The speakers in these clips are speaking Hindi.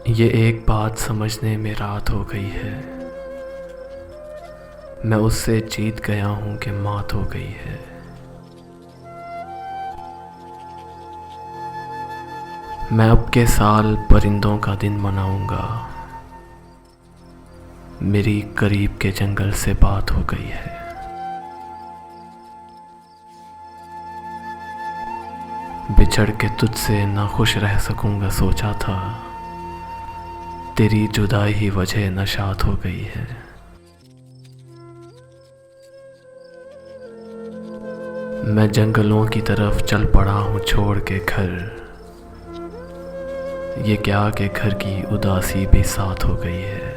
ये एक बात समझने में रात हो गई है। मैं उससे जीत गया हूँ कि मात हो गई है। मैं अब के साल परिंदों का दिन मनाऊंगा। मेरी करीब के जंगल से बात हो गई है। बिछड़ के तुझसे ना खुश रह सकूंगा सोचा था, तेरी जुदाई ही वजह नशात हो गई है। मैं जंगलों की तरफ चल पड़ा हूँ छोड़ के घर। ये क्या कि घर की उदासी भी साथ हो गई है।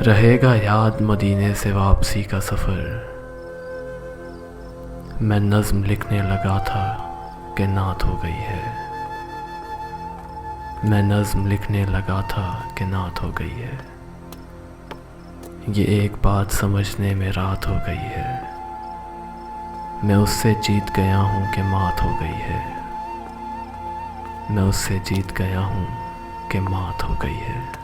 रहेगा याद मदीने से वापसी का सफ़र। मैं नज़्म लिखने लगा था कि नात हो गई है। मैं नज़्म लिखने लगा था कि नात हो गई है। ये एक बात समझने में रात हो गई है। मैं उससे जीत गया हूँ कि मात हो गई है। मैं उससे जीत गया हूँ कि मात हो गई है।